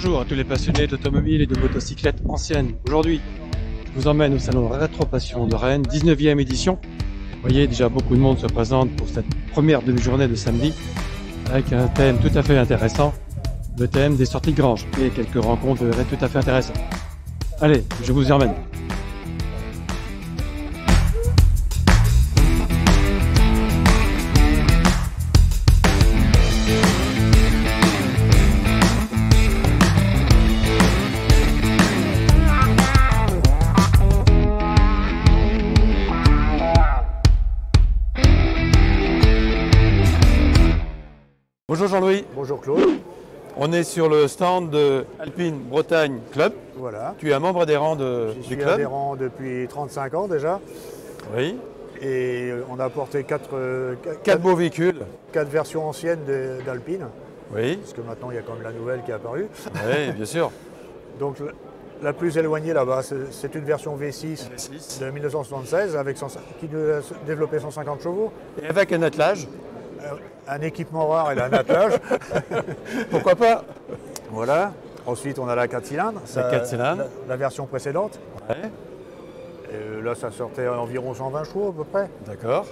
Bonjour à tous les passionnés d'automobile et de motocyclettes anciennes. Aujourd'hui, je vous emmène au salon Rétro Passion de Rennes, 19e édition. Vous voyez, déjà beaucoup de monde se présente pour cette première demi-journée de samedi avec un thème tout à fait intéressant, le thème des sorties de grange et quelques rencontres tout à fait intéressantes. Allez, je vous y emmène. Bonjour Jean-Louis. Bonjour Claude. On est sur le stand de Alpine Bretagne Club. Voilà. Tu es un membre adhérent du club. Je suis adhérent depuis 35 ans déjà. Oui. Et on a apporté quatre beaux véhicules. 4 versions anciennes d'Alpine. Oui. Parce que maintenant il y a quand même la nouvelle qui est apparue. Oui, bien sûr. Donc la plus éloignée là-bas, c'est une version V6 de 1976 qui a développé 150 chevaux. Et avec un attelage. Un équipement rare et un attelage. Pourquoi pas? Voilà. Ensuite, on a la 4 cylindres. La version précédente. Ouais. Et là, ça sortait à environ 120 chevaux à peu près. D'accord.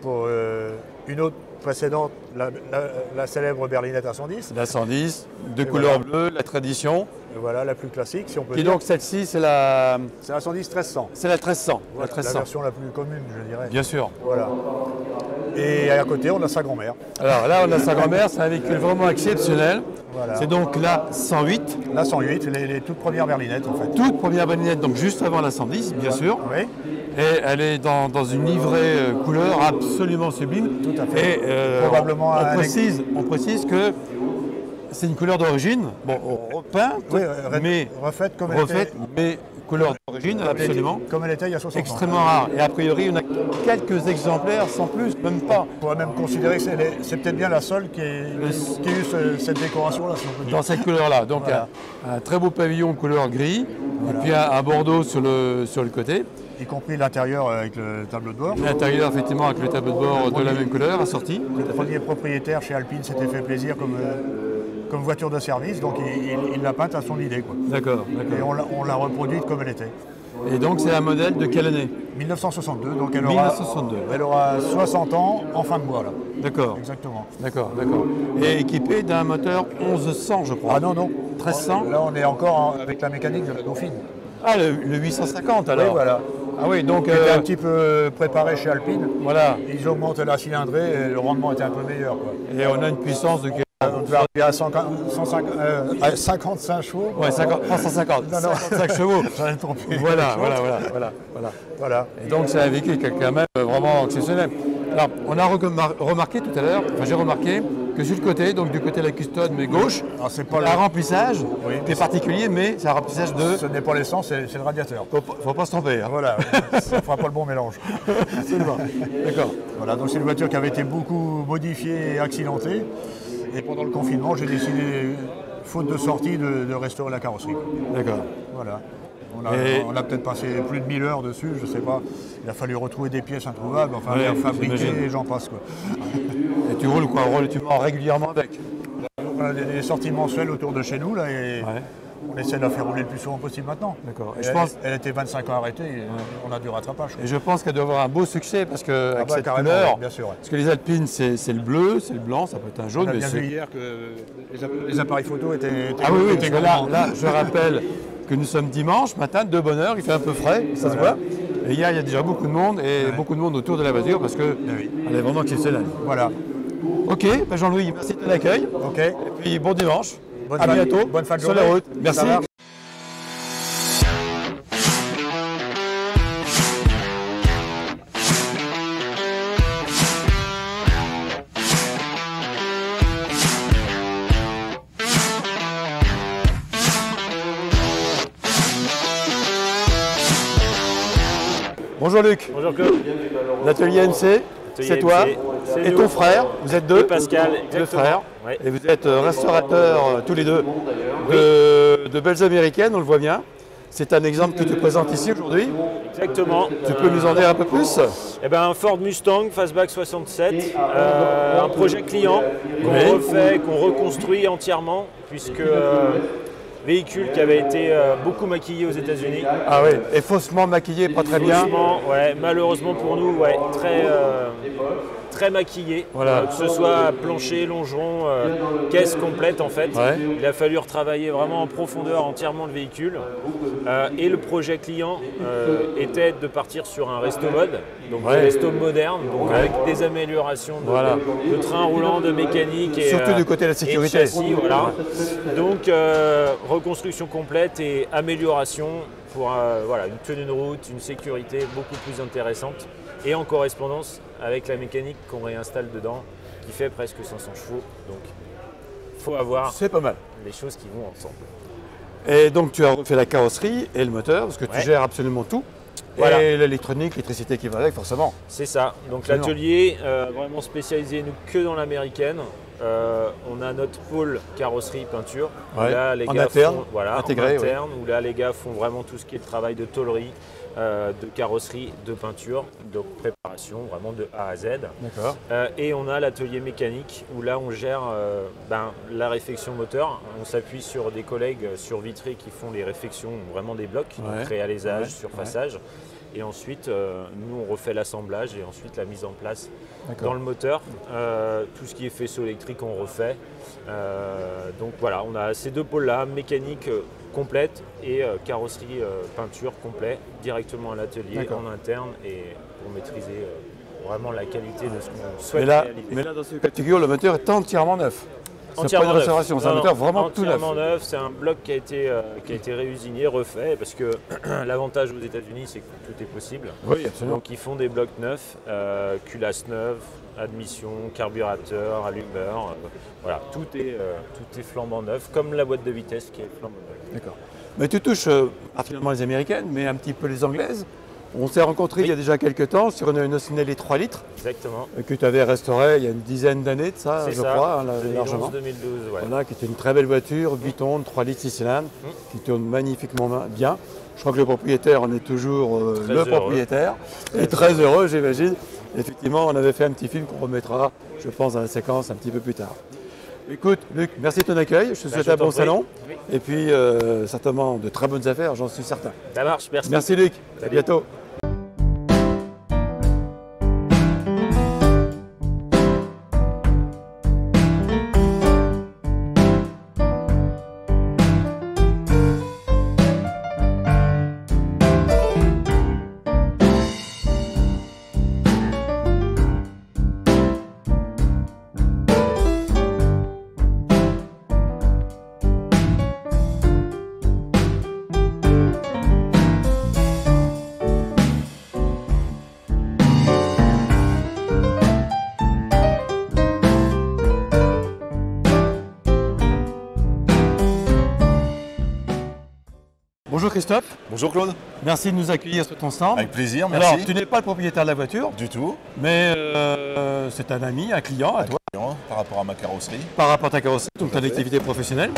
Pour une autre précédente, la célèbre berlinette à 110. La 110, de couleur bleue, la tradition. Et voilà, la plus classique, si on peut Et dire. donc celle-ci, c'est la 110 1300. C'est la 1300. Voilà, la version la plus commune, je dirais. Bien sûr. Voilà. Et à côté, on a sa grand-mère. Alors là, on a sa grand-mère, c'est un véhicule vraiment exceptionnel. Voilà. C'est donc la 108. La 108, les toutes premières berlinettes en fait. Toute première berlinette, donc juste avant la 110, bien sûr. Oui. Et elle est dans une livrée couleur absolument sublime. Tout à fait. Et probablement on précise que c'est une couleur d'origine, bon, repeinte, oui, mais refaite comme mais couleur d'origine, absolument. Comme elle était il y a 60 ans. Extrêmement rare. Et a priori, on a quelques exemplaires, sans plus, même pas. On pourrait même considérer que c'est peut-être bien la seule qui a eu cette décoration-là, si on peut dire. Dans cette couleur-là. Donc voilà. un très beau pavillon couleur gris, voilà. Et puis un bordeaux sur le côté. Y compris l'intérieur avec le tableau de bord. L'intérieur, effectivement, avec le tableau de bord de la même couleur, assorti. Le premier propriétaire chez Alpine s'était fait plaisir comme voiture de service, donc il l'a peinte à son idée. D'accord. Et on l'a reproduite comme elle était. Et donc c'est un modèle de quelle année? 1962, donc elle 1962. aura 60 ans en fin de mois là. D'accord. Exactement. D'accord. Et équipé d'un moteur 1100, je crois. Ah non. 1300. Là on est encore avec la mécanique de la Dauphine. Ah, le 850 alors. Oui, voilà. Ah oui, donc... était un petit peu préparé chez Alpine. Voilà. Ils augmentent la cylindrée et le rendement était un peu meilleur. Et on a une puissance de... On peut arriver à 55 chevaux. Ouais, 350. Non. 55 chevaux. J'en ai trompé. Voilà. Et donc c'est un véhicule qui est quand même vraiment exceptionnel. Alors, on a remarqué tout à l'heure, j'ai remarqué que sur le côté, donc du côté de la custode, mais gauche, c'est pas un remplissage qui est particulier, mais c'est un remplissage de... Ce n'est pas l'essence, c'est le radiateur. Faut pas se tromper. Hein. Voilà, ça ne fera pas le bon mélange. Absolument. D'accord. Voilà, donc c'est une voiture qui avait été beaucoup modifiée et accidentée. Et pendant le confinement, j'ai décidé, faute de sortie, de restaurer la carrosserie. D'accord. Voilà. On a peut-être passé plus de 1000 heures dessus, je ne sais pas. Il a fallu retrouver des pièces introuvables, enfin les fabriquer et j'en passe. Quoi. Et tu roules quoi, relativement régulièrement avec? On a des sorties mensuelles autour de chez nous là, et on essaie de la faire rouler le plus souvent possible maintenant. D'accord. Elle était 25 ans arrêtée et on a du rattrapage. Et je pense qu'elle doit avoir un beau succès parce que avec cette couleur, bien sûr. Parce que les Alpines c'est le bleu, c'est le blanc, ça peut être un jaune. On a bien vu hier que les appareils photo étaient parce que là, je rappelle que nous sommes dimanche matin, de bonne heure, il fait un peu frais, ça se voit. Et hier, il y a déjà beaucoup de monde et beaucoup de monde autour de la voiture parce qu'elle est vraiment exceptionnelle. Voilà. Ok, Jean-Louis, merci de l'accueil. Ok. Et puis bon dimanche. À bientôt. Bonne fin de sur journée. la route. Merci. Bonjour Luc. Bonjour Claude. L'atelier MC, c'est toi et ton frère, vous êtes deux Pascal, deux frères, ouais. Et vous êtes restaurateurs tous les deux de belles américaines, on le voit bien. C'est un exemple que tu présentes ici aujourd'hui. Exactement. Tu peux nous en dire un peu plus? Eh ben, un Ford Mustang Fastback 67, un projet client qu'on refait, qu'on reconstruit entièrement, puisque véhicule qui avait été beaucoup maquillé aux États-Unis. Ah oui, et faussement maquillé, pas très bien. Ouais, malheureusement pour nous, ouais, très maquillé, Voilà. Que ce soit plancher, longeron, caisse complète en fait. Ouais. Il a fallu retravailler vraiment en profondeur entièrement le véhicule. Et le projet client était de partir sur un resto mode, donc Ouais. un resto moderne, donc avec des améliorations de train roulant, de mécanique. Et, surtout du côté de la et de sécurité. châssis, voilà. Donc reconstruction complète et amélioration pour voilà, une tenue de route, une sécurité beaucoup plus intéressante et en correspondance avec la mécanique qu'on réinstalle dedans qui fait presque 500 chevaux. Donc il faut avoir C'est pas mal. les choses qui vont ensemble. Et donc tu as refait la carrosserie et le moteur, parce que tu Ouais. gères absolument tout. Voilà. Et l'électronique, l'électricité qui va avec, forcément. C'est ça. Donc Absolument. l'atelier, vraiment spécialisé nous que dans l'américaine. On a notre pôle carrosserie peinture. Où Ouais. là, les En gars interne, font, voilà, intégré, en interne, où là les gars font vraiment tout ce qui est le travail de tôlerie, de carrosserie, de peinture, de préparation, vraiment de A à Z. D'accord. Et on a l'atelier mécanique où là on gère la réfection moteur. On s'appuie sur des collègues sur Vitré qui font les réfections, vraiment des blocs, Ouais. donc réalisage, Ouais. surfaçage. Et ensuite, nous on refait l'assemblage et ensuite la mise en place D'accord. dans le moteur. Tout ce qui est faisceau électrique on refait. Donc voilà, on a ces deux pôles-là, mécanique complète et carrosserie peinture complet directement à l'atelier D'accord. en interne et pour maîtriser vraiment la qualité de ce qu'on souhaite Mais là, réaliser. dans ce cas de figure, le moteur est entièrement neuf. C'est pas Entièrement une neuf. restauration, c'est un Non, moteur vraiment tout neuf. entièrement neuf. C'est un bloc qui a été réusiné, refait, parce que l'avantage aux États-Unis, c'est que tout est possible. Oui, absolument. Donc ils font des blocs neufs, culasse neuve, admission, carburateur, allumeur. Voilà, tout est flambant neuf, comme la boîte de vitesse qui est flambant neuve. D'accord. Mais tu touches particulièrement les américaines, mais un petit peu les anglaises. On s'est rencontrés il y a déjà quelques temps sur une Ocinelli 3 litres Exactement. que tu avais restaurée il y a une dizaine d'années de ça, C'est je ça. crois, hein, largement. 2011-2012, ouais. Voilà, qui était une très belle voiture, 8 tonnes, 3 litres 6 cylindres, qui tourne magnifiquement bien. Je crois que le propriétaire en est toujours Très le heureux. propriétaire. Et très heureux, j'imagine. Effectivement, on avait fait un petit film qu'on remettra, je pense, dans la séquence un petit peu plus tard. Écoute, Luc, merci de ton accueil. Je te souhaite je un t'en bon prie. salon. Oui. Et puis, certainement, de très bonnes affaires, j'en suis certain. Ça marche, merci. Merci, Luc. À Salut. bientôt. Bonjour Christophe, Bonjour Claude, merci de nous accueillir sur ton stand. avec plaisir, merci. Alors, tu n'es pas le propriétaire de la voiture, Du tout, mais c'est un ami, un client à toi, par rapport à ma carrosserie. par rapport à ta carrosserie, donc Tout à ton fait. activité professionnelle,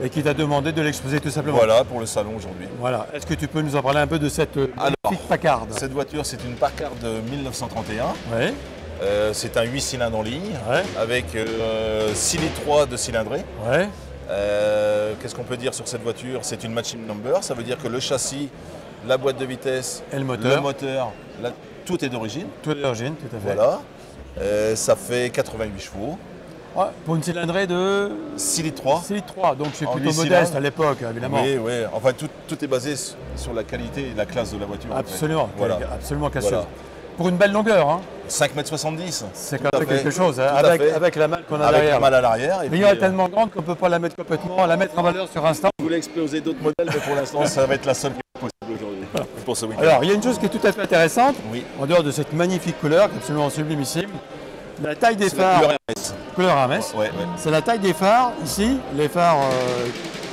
et qui t'a demandé de l'exposer tout simplement. Voilà pour le salon aujourd'hui. Voilà. Est-ce que tu peux nous en parler un peu de cette Alors, magnifique Packard? Cette voiture, c'est une Packard de 1931. Ouais, C'est un 8 cylindres en ligne, ouais, avec 6 litres 3 de cylindrée. ouais, Qu'est-ce qu'on peut dire sur cette voiture? C'est une matching number, ça veut dire que le châssis, la boîte de vitesse, et le moteur, tout est d'origine. tout est d'origine, tout à fait. Voilà. Ça fait 88 chevaux, Ouais, pour une cylindrée de 6 litres 3. 6 litres 3, donc c'est En plutôt 8 modeste cylindres. à l'époque, évidemment. Oui, oui. Enfin, tout est basé sur la qualité et la classe de la voiture. en fait. Absolument, Voilà. absolument cassieuse. Voilà. Pour une belle longueur, hein. 5,70 m. C'est Tout quand à même fait. quelque chose, hein, Tout à fait. avec la malle qu'on a Avec derrière. la malle à l'arrière. Et Mais puis, elle est tellement grande qu'on ne peut pas la mettre complètement, la mettre en valeur sur un stand. je voulais exploser d'autres modèles, mais pour l'instant, ça va être la seule qui est possible aujourd'hui. Pour ce week-end. Alors, il y a une chose qui est tout à fait intéressante, Oui. en dehors de cette magnifique couleur, qui est absolument sublimissime, la taille des C'est la phares, couleur Hermès. couleur Hermès, Ouais, ouais. c'est la taille des phares, ici, les phares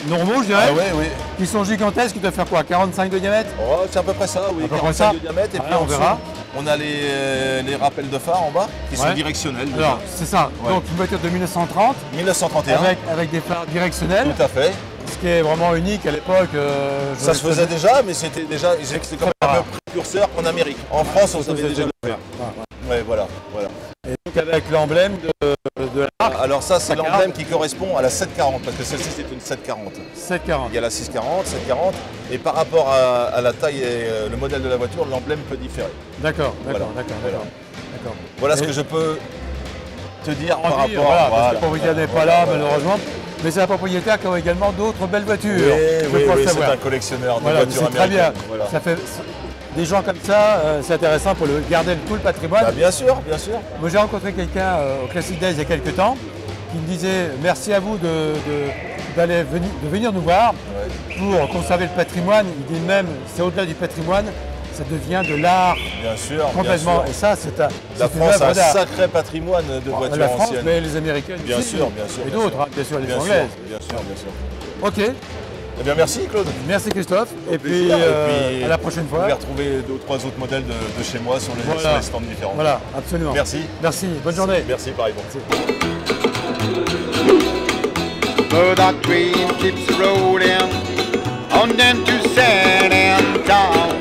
normaux, je dirais, Ah ouais, oui. qui sont gigantesques, qui doivent faire quoi, 45 de diamètre? Oh, c'est à peu près ça, oui. À peu près 45 ça. de diamètre. Et Ouais, puis on en dessous, verra. on a les rappels de phare en bas, qui Ouais. sont directionnels. Alors, c'est ça, Ouais. donc une voiture de 1930, 1931. avec des phares directionnels, Tout à fait. ce qui est vraiment unique à l'époque. Ça se faisait déjà, mais c'était quand même un peu précurseur en Amérique. En France, on savait déjà le faire. Ouais, voilà. Et donc avec l'emblème de l'arc. Alors ça, c'est l'emblème qui correspond à la 740, parce que celle-ci, c'est une 740. 740. Il y a la 640, 740, et par rapport à la taille et le modèle de la voiture, l'emblème peut différer. D'accord. Voilà ce que je peux te dire par rapport voilà, parce que le propriétaire n'est pas là, malheureusement. Mais c'est un propriétaire qui a également d'autres belles voitures. Oui, c'est un collectionneur de voitures américaines. Très bien. Voilà. Ça fait des gens comme ça, c'est intéressant pour garder tout le patrimoine. Bah, bien sûr. Moi, j'ai rencontré quelqu'un au Classic Days il y a quelques temps qui me disait merci à vous de venir nous voir pour conserver le patrimoine. Il dit même, c'est au-delà du patrimoine, ça devient de l'art. Bien sûr. Complètement. Et ça, c'est la France a un sacré patrimoine de voitures la France, anciennes. mais les Américaines Bien aussi, sûr. Et d'autres, bien sûr, les Anglaises. Bien sûr. Ok. Eh bien, merci Claude. Merci Christophe. Et puis, à la prochaine fois. Vous pouvez retrouver 2 ou 3 autres modèles de chez moi sur les stands différents. Voilà, absolument. Merci. Bonne journée. Merci, pareillement. But that train keeps rolling on down to San Town.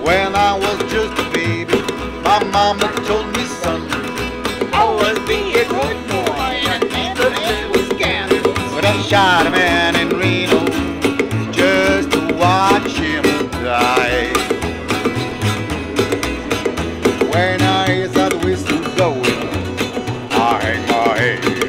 When I was just a baby, my mama told me, son, always be a good boy and never ever scan. But I shot a man in Reno just to watch him die. When I hear that whistle blowing, I hang my head right.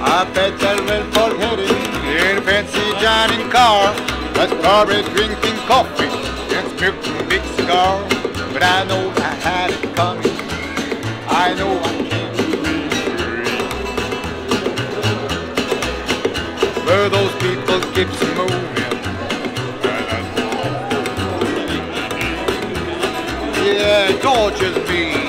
I bet that well for heading in a fancy dining car, that's probably drinking coffee and smoking a big cigar. But I know I had it coming, I know I can't be free. But those people keeps moving, yeah, it tortures me.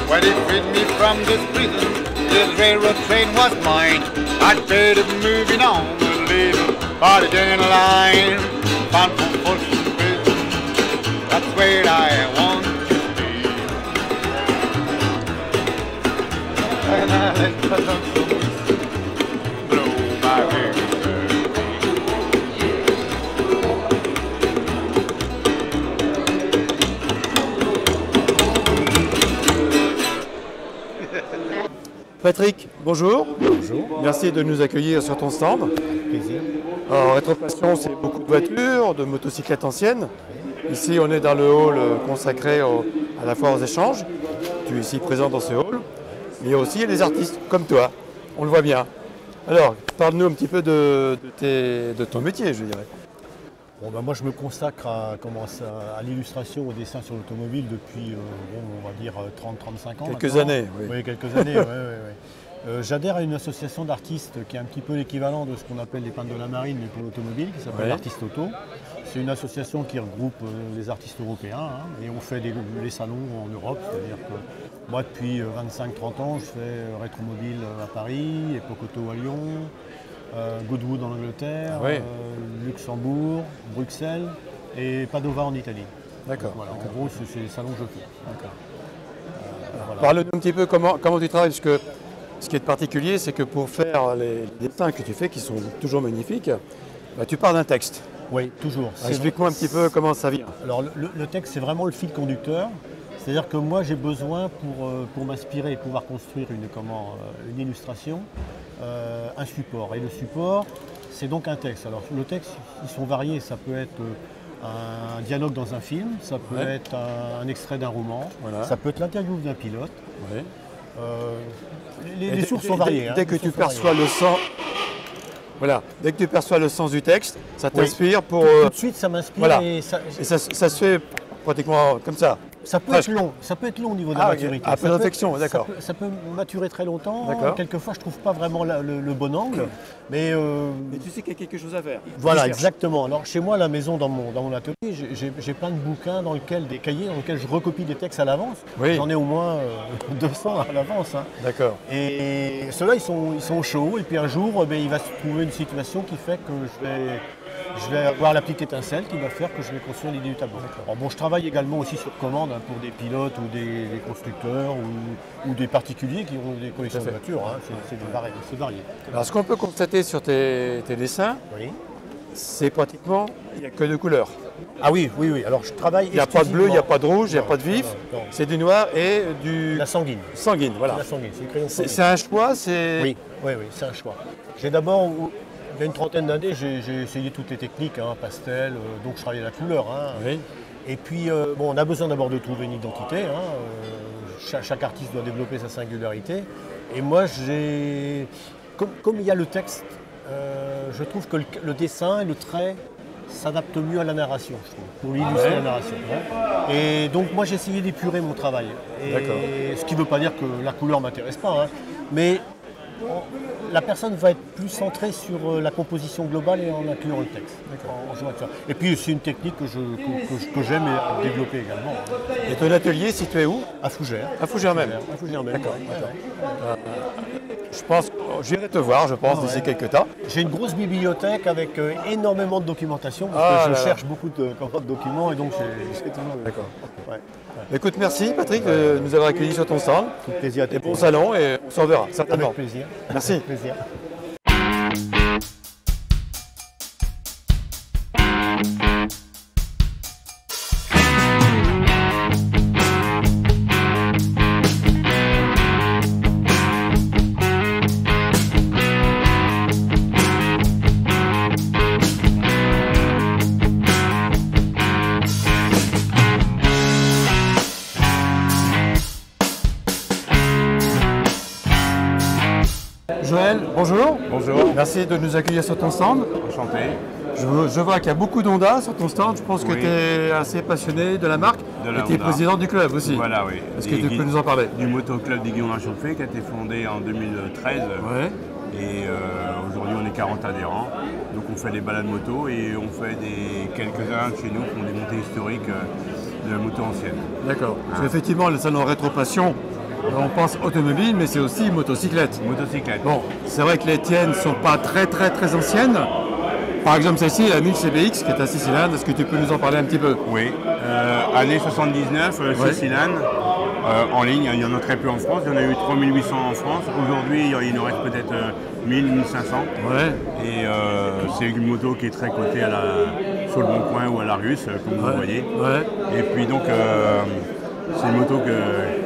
When they freed me from this prison, this railroad train was mine. I'd better moving on a little farther down the line. Found for Folsom Prison, that's where I want to be. And I let the lonesome blow my hair. Patrick, bonjour. Bonjour. Merci de nous accueillir sur ton stand. Plaisir. Alors, Rétropassion, c'est beaucoup de voitures, de motocyclettes anciennes. Ici, on est dans le hall consacré à la fois aux échanges. Tu es ici présent dans ce hall. Mais il y a aussi les artistes, comme toi. On le voit bien. Alors, parle-nous un petit peu de ton métier, je dirais. Bon, ben moi, je me consacre à l'illustration, au dessin sur l'automobile depuis, on va dire, 30-35 ans. Quelques maintenant. années, oui. Oui, quelques années, oui. J'adhère à une association d'artistes qui est un petit peu l'équivalent de ce qu'on appelle les peintres de la marine, mais pour l'automobile, qui s'appelle l'Artiste Auto. C'est une association qui regroupe les artistes européens, et on fait les salons en Europe. C'est-à-dire que moi, depuis 25-30 ans, je fais Rétromobile à Paris, Epoch Auto à Lyon, Goodwood en Angleterre, Luxembourg, Bruxelles et Padova en Italie. D'accord. Voilà, en gros, c'est les salons que je fais. D'accord. Voilà. Parle-nous un petit peu comment tu travailles, parce que ce qui est particulier, c'est que pour faire les dessins que tu fais, qui sont toujours magnifiques, bah, tu pars d'un texte. Oui, toujours. Explique-moi un petit peu comment ça vient. Alors, le texte, c'est vraiment le fil conducteur. C'est-à-dire que moi, j'ai besoin, pour m'inspirer et pouvoir construire une illustration, un support. Et le support, c'est donc un texte. Alors, le texte, ils sont variés. Ça peut être un dialogue dans un film, ça peut Ouais. être un extrait d'un roman, Voilà. ça peut être l'interview d'un pilote. Ouais. Les sources sont variées. Dès hein, que les tu sources sont perçois variées. le sens, voilà, dès que tu perçois le sens du texte, ça Oui. t'inspire pour. Tout de suite, ça m'inspire voilà. et Et ça se fait pratiquement comme ça. ça peut presque. être long. Ça peut être long au niveau de Ah, la ok. maturité. Après Ça peut- réflexion, d'accord. Ça peut maturer très longtemps. D'accord. Quelquefois, je trouve pas vraiment le bon angle, mais Mais tu sais qu'il y a quelque chose à faire. voilà, Tu cherches. exactement. Alors chez moi, à la maison, dans mon atelier, j'ai plein de bouquins des cahiers dans lesquels je recopie des textes à l'avance. Oui. J'en ai au moins 200 à l'avance. Hein. D'accord. Et ceux-là, ils sont chauds. Et puis un jour, il va se trouver une situation qui fait que je vais avoir la petite étincelle qui va faire que je vais construire l'idée du tableau. Alors bon, je travaille également aussi sur commande hein, pour des pilotes ou des constructeurs ou des particuliers qui ont des collections Tout de à fait. voitures. Hein. C'est varié. Alors ce qu'on peut constater sur tes dessins, Oui. c'est pratiquement, il n'y a que deux couleurs. Ah oui. Alors je travaille. Il n'y a pas de bleu, il n'y a pas de rouge, il n'y a Non, pas de vif. non. C'est du noir et du La sanguine. sanguine. Voilà. La sanguine, c'est le crayon C'est sanguine. c'est un choix, c'est. Oui, c'est un choix. J'ai d'abord, il y a une trentaine d'années, j'ai essayé toutes les techniques, hein, pastel, donc je travaillais la couleur. Hein. Oui. Et puis, on a besoin d'abord de trouver une identité. Hein. Chaque artiste doit développer sa singularité. Et moi, comme il y a le texte, je trouve que le dessin et le trait s'adaptent mieux à la narration, je trouve, pour illustrer la narration. Hein. Et donc, moi, j'ai essayé d'épurer mon travail. D'accord. Ce qui ne veut pas dire que la couleur ne m'intéresse pas, hein. Mais la personne va être plus centrée sur la composition globale et en incluant le texte. En jouant avec ça. Et puis c'est une technique que j'aime développer également. Et ton atelier situé où? À Fougères. À Fougères même. À Fougères même. D'accord. Ouais. Je pense, j'irai te voir, je pense, d'ici quelques temps. J'ai une grosse bibliothèque avec énormément de documentation parce Ah que là je là. cherche beaucoup de documents et donc j'ai toujours. D'accord. Ouais. Écoute, merci Patrick de nous avoir accueillis sur ton stand. Tout plaisir à Et bon salon et on s'en verra, certainement. Avec plaisir. Merci. Avec plaisir. Joël, bonjour. Bonjour, Merci de nous accueillir sur ton stand. enchanté. Je vois qu'il y a beaucoup d'Honda sur ton stand. Je pense que Oui. tu es assez passionné de la marque De la et tu es Honda. président du club aussi. Voilà, oui. Est-ce que Et tu peux nous en parler? Du motoclub d'Aiguillon-la-Chauffée qui a été fondé en 2013. Ouais. Et aujourd'hui, on est 40 adhérents. Donc, on fait des balades moto et on fait quelques-uns de chez nous qui font des montées historiques de la moto ancienne. D'accord. Parce qu'effectivement, le salon Rétro Passion, on pense automobile, mais c'est aussi motocyclette. Motocyclette. Bon, c'est vrai que les tiennes ne sont pas très anciennes. Par exemple, celle-ci, la 1000 CBX, qui est à 6 cylindres. Est-ce que tu peux nous en parler un petit peu? Oui. Année 79, 6 Ouais. cylindres. En ligne, il y en a très peu en France. Il y en a eu 3800 en France. Aujourd'hui, il nous reste peut-être 1000, 1500. Ouais. Et c'est une moto qui est très cotée sur le Bon Coin ou à l'Argus, comme vous voyez. Ouais. Et puis donc, c'est une moto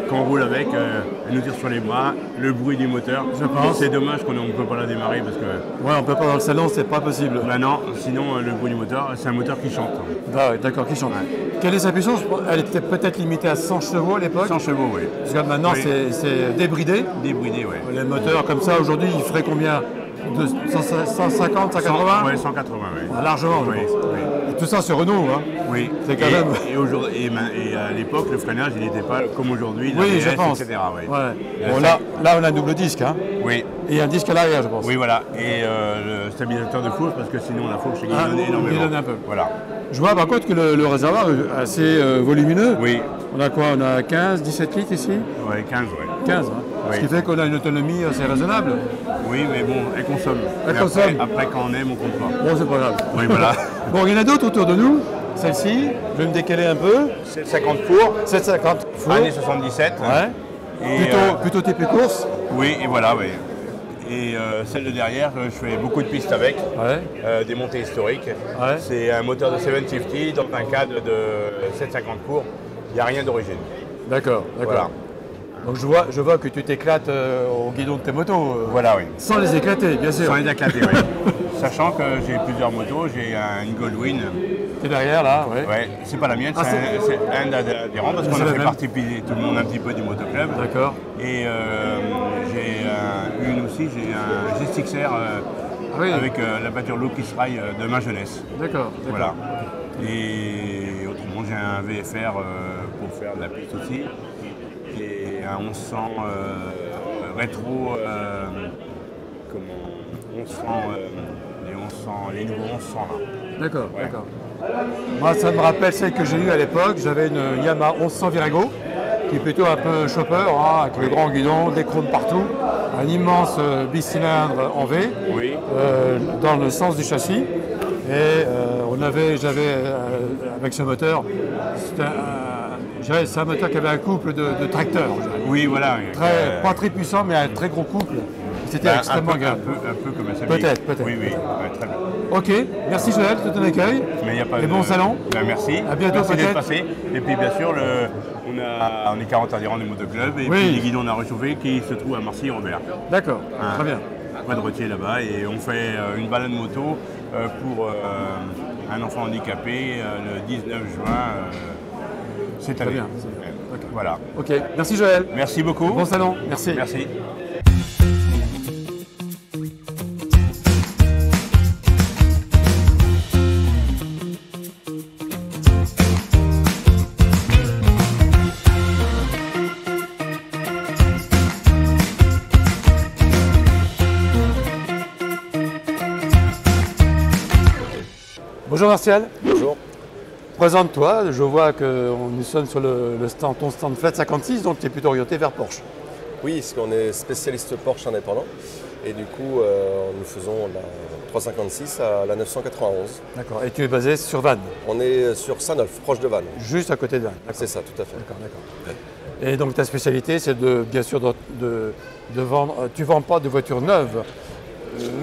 qu'on roule avec, elle nous tire sur les bras, le bruit du moteur. Je pense. C'est dommage qu'on ne peut pas la démarrer parce que Ouais, on peut pas dans le salon, c'est pas possible. maintenant, sinon le bruit du moteur, c'est un moteur qui chante. Ah ouais, d'accord, qui chante. Quelle est sa puissance? Elle était peut-être limitée à 100 chevaux à l'époque. 100 chevaux, oui. Parce que maintenant, Oui. c'est débridé. Débridé, ouais. Les moteurs comme ça, aujourd'hui, ils feraient combien? De 150, 180? Ouais, 180, oui. Ah, largement, je Oui, pense. oui. Et tout ça sur Renault, hein? Oui. C'est quand même- Et à l'époque, le freinage, il n'était pas comme aujourd'hui, Oui, l'ABS, je pense. etc. oui. Ouais. Et Bon, ça- là, on a un double disque, hein? Oui, Et un disque à l'arrière, je pense. oui, voilà. Et le stabilisateur de fourche, parce que sinon la fourche, il Ah, guidonne énormément. guidonne un peu. Voilà. Je vois par contre que le réservoir est assez volumineux. Oui, On a quoi? On a 15, 17 litres ici? ouais, 15, ouais. 15, hein. Ce Oui. qui fait qu'on a une autonomie assez raisonnable. Oui, mais bon, elle consomme. Elle Et consomme. Après, quand on aime, on compte pas. Bon, c'est pas grave. Oui, voilà. Bon, il y en a d'autres autour de nous. Celle-ci, je vais me décaler un peu. 750 fours, 750 fours. année 77. Ouais. Et, Plutôt type course. oui, et voilà, oui. Et celle de derrière, je fais beaucoup de pistes avec, Ouais. des montées historiques. Ouais. C'est un moteur de 750 dans un cadre de 750 fours. Il n'y a rien d'origine. D'accord, d'accord. Voilà. Donc je vois que tu t'éclates au guidon de tes motos. Voilà, oui. Sans les éclater, bien sûr. Sans les éclater, oui. Sachant que j'ai plusieurs motos, j'ai une Goldwyn. T'es derrière là, ouais. Ouais, c'est pas la mienne, Ah, c'est un adhérent parce qu'on C'est a la fait même. participer tout le monde un petit peu du motoclub. D'accord. Et j'ai une aussi, j'ai un GSX-R Oui. avec la voiture Lucas Rail de ma jeunesse. D'accord. Voilà. Et autrement, j'ai un VFR pour faire de la piste aussi. Et un 1100 rétro, comment 1100, les nouveaux 1100 là. D'accord, Ouais. d'accord. Moi, ça me rappelle celle que j'ai eue à l'époque. J'avais une Yamaha 1100 Virago, qui est plutôt un peu chopper, hein, avec le grand guidon, des chromes partout, un immense bicylindre en V, Oui. dans le sens du châssis. Et j'avais avec ce moteur, c'est un moteur qui avait un couple de tracteurs. je dirais. Oui, voilà. Pas très puissant, mais un très gros couple. C'était Ben, extrêmement agréable. un peu comme un SLX. Peut-être. Oui, oui, ouais, très bien. Ok, merci Joël de ton accueil. Mais il n'y a pas Et bon salon. Ben, merci. À bientôt, merci d'être peut-être. passé. Et puis bien sûr, on est 40 adhérents du motoclub et Oui. puis les guidons on a réchauffé qui se trouvent à Marseille-Robert. D'accord, Hein. très bien. Pas de routier là-bas et on fait une balade moto pour un enfant handicapé le 19 juin cette année. bien. Voilà. Ok, merci Joël. Merci beaucoup. Bon salon, merci. Merci. Bonjour Martial. Bonjour. Présente-toi, je vois que nous sommes sur ton stand Flat 56, donc tu es plutôt orienté vers Porsche. Oui, parce qu'on est spécialiste Porsche indépendant. Et du coup, nous faisons la 356 à la 991. D'accord, et tu es basé sur Vannes, On est sur Saint-Nolf, proche de Vannes. juste à côté de Vannes. C'est ça, tout à fait. D'accord. Et donc ta spécialité, c'est bien sûr de vendre, tu ne vends pas de voitures neuves.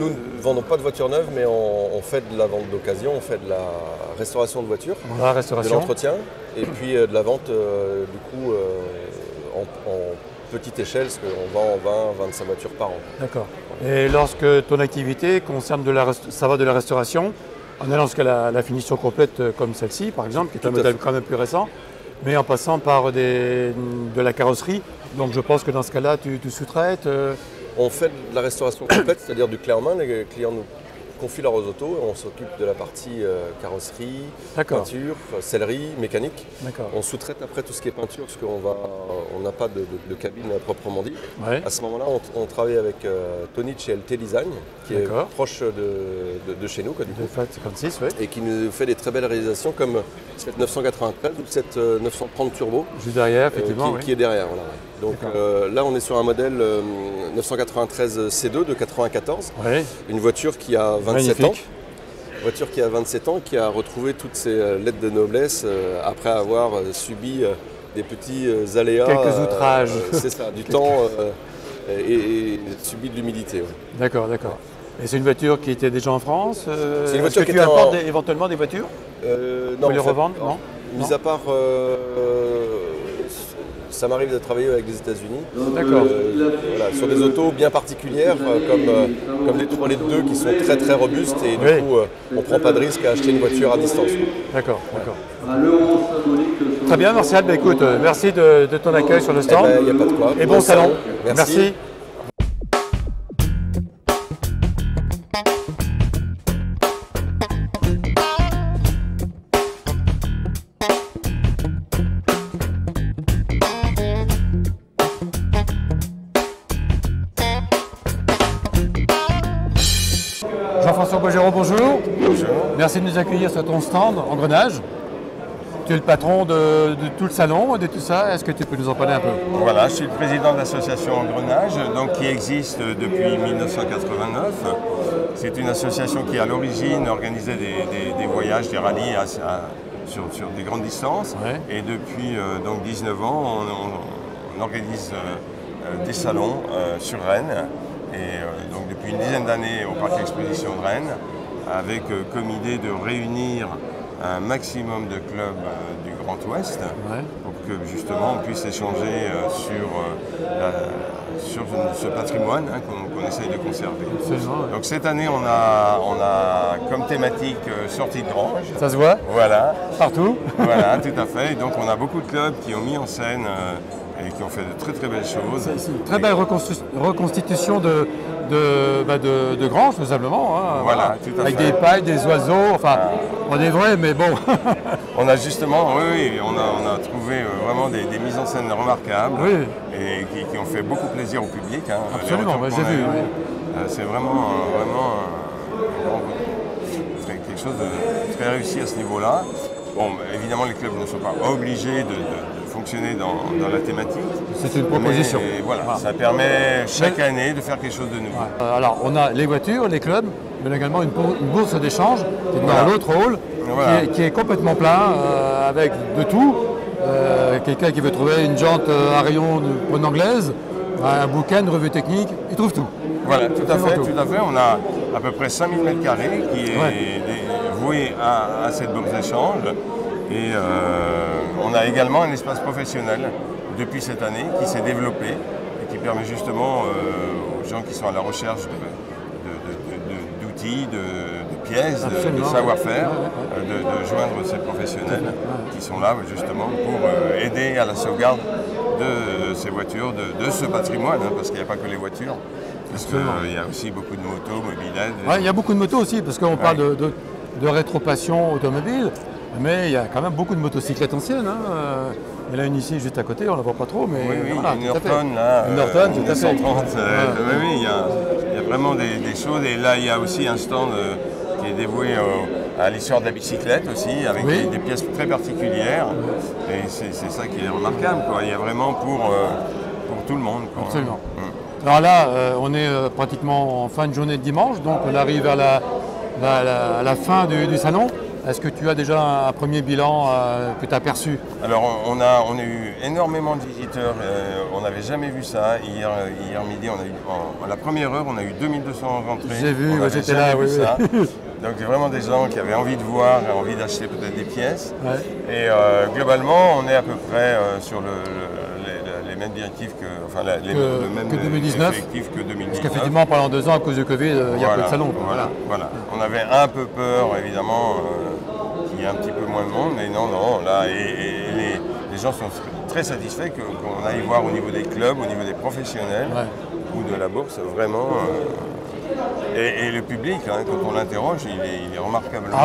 Nous ne vendons pas de voitures neuves, mais on fait de la vente d'occasion, on fait de la restauration de voitures, Dans la de restauration. l'entretien, et puis de la vente du coup en petite échelle, parce qu'on vend 20-25 voitures par an. D'accord. Et lorsque ton activité concerne ça va de la restauration, en allant jusqu'à la finition complète comme celle-ci, par exemple, qui est un Tout à modèle fait. quand même plus récent, mais en passant par de la carrosserie. Donc je pense que dans ce cas-là, tu sous-traites. On fait de la restauration complète, c'est-à-dire du clé en main. Les clients nous confient leurs autos et on s'occupe de la partie carrosserie, D'accord. peinture, sellerie, mécanique. D'accord. On sous-traite après tout ce qui est peinture parce qu'on n'a pas de cabine proprement dit. Ouais. À ce moment-là, on travaille avec Tony de chez LT Design, qui est D'accord. proche de chez nous, quoi, du coup, De Flat 56, oui. et qui nous fait des très belles réalisations comme cette 993 ou cette 930 Turbo. Juste derrière, Qui, effectivement. qui est derrière. Voilà. Donc là, on est sur un modèle 993 C2 de 94, Oui. une voiture qui a 27 Magnifique. ans. Voiture qui a 27 ans, qui a retrouvé toutes ses lettres de noblesse après avoir subi des petits aléas. Quelques outrages. C'est ça, du temps et subi de l'humidité. Ouais. D'accord, d'accord. Et c'est une voiture qui était déjà en France. C'est une voiture est-ce que qui tu était apportes en- éventuellement des voitures Non, pour les en fait, revendre Non. Mis à part, ça m'arrive de travailler avec les États-Unis. D'accord. Voilà, sur des autos bien particulières, comme les 3.2 qui sont très très robustes et du Oui. coup, on ne prend pas de risque à acheter une voiture à distance. D'accord, d'accord. Très bien, Martial. Bah, écoute, merci de ton accueil sur le stand. Il n'y a pas de quoi. Et bon salon. Merci. Merci. Jean-François Bogéro, bonjour. Bonjour. Merci de nous accueillir sur ton stand en Grenage. Tu es le patron de tout le salon et de tout ça. Est-ce que tu peux nous en parler un peu? Voilà, je suis le président de l'association Engrenage, donc qui existe depuis 1989. C'est une association qui à l'origine organisait des voyages, des rallyes sur des grandes distances. Ouais. Et depuis donc 19 ans, on organise des salons sur Rennes. Et donc depuis une dizaine d'années au Parc Exposition de Rennes, avec comme idée de réunir un maximum de clubs du Grand Ouest, pour que justement on puisse échanger sur ce patrimoine qu'on essaye de conserver. Donc cette année, on a comme thématique sortie de grange. Ça se voit? Voilà. Partout? Voilà, tout à fait. Et donc on a beaucoup de clubs qui ont mis en scène et qui ont fait de très très belles choses. C'est une très belle reconstitution de grange, tout simplement. Hein, voilà, tout à avec fait. des pailles, des oiseaux, enfin, on est vrai, mais bon. On a justement, oui, on a trouvé vraiment des mises en scène remarquables et qui ont fait beaucoup plaisir au public. Hein. Absolument, j'ai vu. C'est vraiment quelque chose de très réussi à ce niveau-là. Bon, évidemment, les clubs ne sont pas obligés de fonctionner dans la thématique. C'est une proposition. Mais voilà, ça permet chaque année de faire quelque chose de nouveau. Alors, on a les voitures, les clubs, mais également une bourse d'échange qui est dans l'autre hall, qui est complètement plein, avec de tout. Quelqu'un qui veut trouver une jante à rayon de bonne anglaise, un bouquin, une revue technique, il trouve tout. Voilà, tout à fait. On a à peu près 5000 m² qui est voué à cette bourse d'échange. Et on a également un espace professionnel depuis cette année qui s'est développé et qui permet justement aux gens qui sont à la recherche d'outils, de pièces, de savoir-faire, de joindre ces professionnels qui sont là justement pour aider à la sauvegarde de ces voitures, de ce patrimoine, hein, parce qu'il n'y a pas que les voitures. Parce qu'il y a aussi beaucoup de motos, mobilettes. Il y a beaucoup de motos aussi, parce qu'on parle de rétropassion automobile, mais il y a quand même beaucoup de motocyclettes anciennes. Hein. Il y en a une ici juste à côté, on ne la voit pas trop, mais voilà, une Norton, là, une Norton, tout à fait. 130, oui, il y a vraiment des choses. Et là, il y a aussi un stand qui est dévoué à l'histoire de la bicyclette aussi, avec des pièces très particulières. Et c'est ça qui est remarquable, quoi. Il y a vraiment pour tout le monde, quoi. Absolument. Alors là, on est pratiquement en fin de journée de dimanche, donc on arrive à la fin du salon. Est-ce que tu as déjà un premier bilan que tu as perçu? Alors on a eu énormément de visiteurs, on n'avait jamais vu ça. Hier midi, on a eu, à la première heure, on a eu 2200 rentrées. J'ai vu, j'étais là, oui. Donc il y a vraiment des gens qui avaient envie de voir, envie d'acheter peut-être des pièces. Et globalement, on est à peu près sur les mêmes directives le même 2019. effectif que 2019. Parce qu'effectivement, pendant 2 ans, à cause du Covid, il n'y a pas de salon. Voilà. On avait un peu peur, évidemment, qu'il y ait un petit peu moins de monde, mais non, là, les gens sont très satisfaits qu'on aille voir au niveau des clubs, au niveau des professionnels ou de la bourse, vraiment. Et le public, hein, quand on l'interroge, il est remarquablement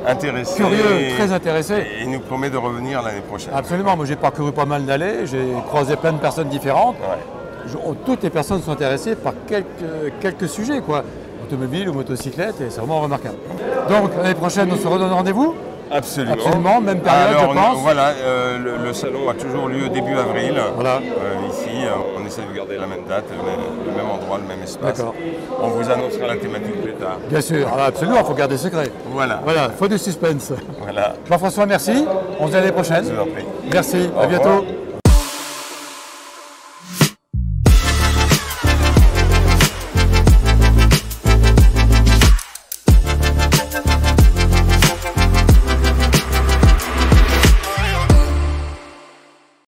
intéressé. Curieux, très intéressé. Et il nous promet de revenir l'année prochaine. Absolument, moi j'ai parcouru pas mal d'allées, j'ai croisé plein de personnes différentes. Toutes les personnes sont intéressées par quelques sujets, quoi. Automobile ou motocyclette, et c'est vraiment remarquable. Donc l'année prochaine, on se redonne rendez-vous? Absolument. Même période, je pense. Voilà, le salon a toujours lieu début avril. Ici, on essaie de garder la même date, le même endroit, le même espace. D'accord. On vous annoncera la thématique plus tard. Bien sûr, absolument, il faut garder secret. Voilà, il faut du suspense. Voilà. Jean-François, merci. On se dit à l'année prochaine. Je vous en prie. Merci, Au à bientôt. revoir.